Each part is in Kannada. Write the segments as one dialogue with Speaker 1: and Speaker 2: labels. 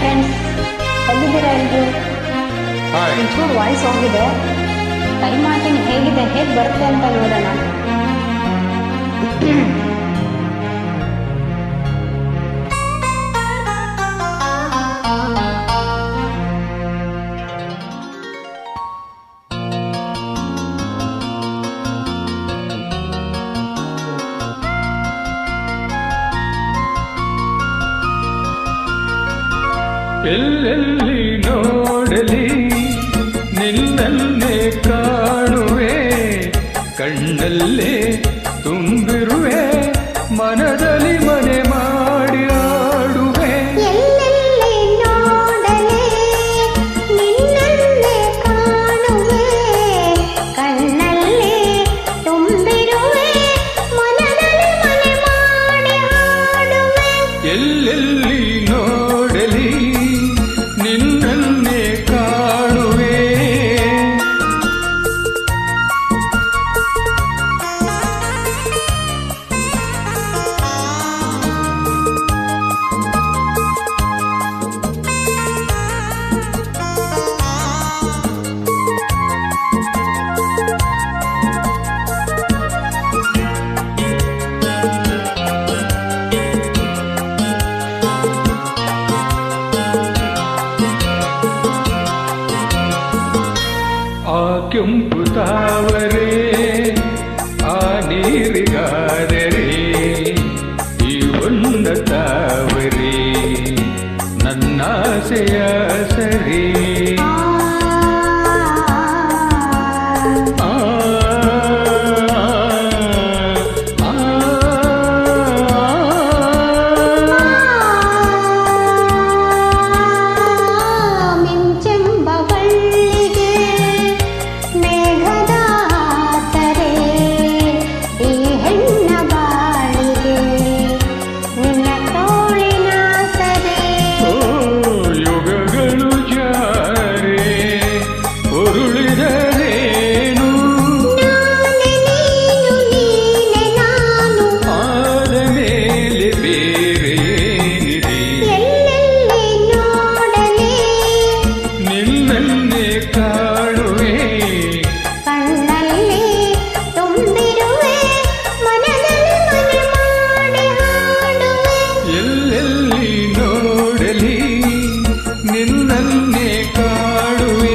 Speaker 1: ಫ್ರೆಂಡ್ಸ್, ಹೇಗಿದ್ದೀರಾ ಎಲ್ರು? ಒಂಚೂರು ವಾಯ್ಸ್ ಹೋಗಿದೆ, ಟ್ರೈ ಮಾಡ್ತೀನಿ ಹೇಗೆ ಬರುತ್ತೆ ಅಂತ ನೋಡೋಣ.
Speaker 2: ಎಲ್ಲೆಲ್ಲಿ ನೋಡಲಿ ನಿನ್ನನ್ನೇ ಕಾಣುವೆ, ಕಣ್ಣಲ್ಲೇ ತುಂಬಿರುವೆ, ಮನದಲ್ಲಿ ಮನೆ ಮಾಡಿ ಆಡುವೆ.
Speaker 3: ಎಲ್ಲೆಲ್ಲಿ ನೋಡಲಿ ನಿನ್ನನ್ನೇ ಕಾಣುವೆ, ಕಣ್ಣಲ್ಲೇ ತುಂಬಿರುವೆ, ಮನದಲ್ಲಿ ಮನೆ ಮಾಡಿ ಆಡುವೆ.
Speaker 2: ಎಲ್ಲೆಲ್ಲಿ ನೋಡಲಿ ನಿನ್ನನ್ನೇ ಕಾಣುವೆ. ಆ ಕೆಂಪು ತಾವರೆ ಆ ನೀರಿಗಾದರೆ ಈ ಒಂದ ತಾವರೆ ನನ್ನಾಸೆಯ ಸರಿ. ನಿನ್ನನ್ನೇ ಕಾಡುವೆ.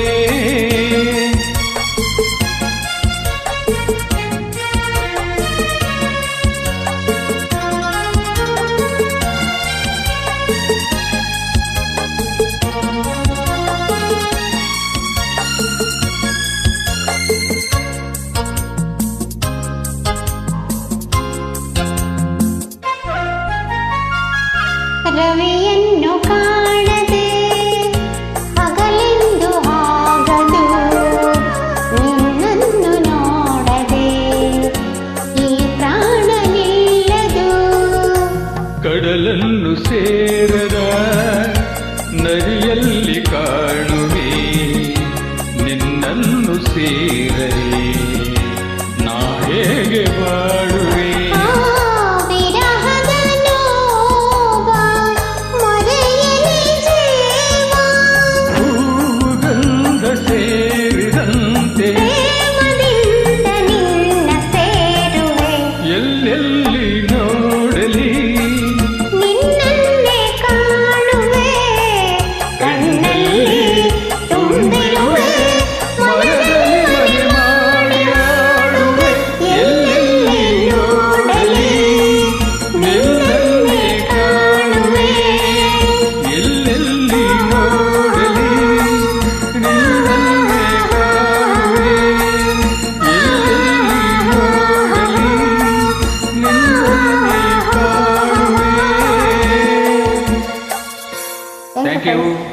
Speaker 3: ರವಿಯನ್ನು ಕಾಣದೆ ಹಗಲೆಂದು ಆಗದು, ನಿನ್ನನ್ನು ನೋಡದೆ ಈ ಪ್ರಾಣ ನಿಲ್ಲದು.
Speaker 2: ಕಡಲನ್ನು ಸೇರದ ನದಿಯಲ್ಲಿ ಕಾಣುವೆ, ನಿನ್ನನ್ನು ಸೇರದೆ ನಾ ಹೇಗೆ ಬಾಳುವೆ. ಎಲ್ಲೆಲ್ಲಿ ನೋಡಲಿ
Speaker 3: ನಿನ್ನನ್ನೇ ಕಾಣುವೆ, ಕಣ್ಣಲ್ಲಿ ತುಂಬಿರುವೆ,
Speaker 2: ಮನದಲ್ಲಿ ಮನೆ ಮಾಡಿ ಆಡುವೆ. ಎಲ್ಲೆಲ್ಲಿ ನೋಡಲಿ ನಿನ್ನನ್ನೇ ಕಾಣುವೆ, ಎಲ್ಲೆಲ್ಲಿ ನೋಡಲಿ ನಿನ್ನನ್ನೇ ಕಾಣುವೆ, ಎಲ್ಲೆಲ್ಲಿ ನೋಡಲಿ ನಿನ್ನನ್ನೇ ಕಾಣುವೆ.
Speaker 1: Thank you.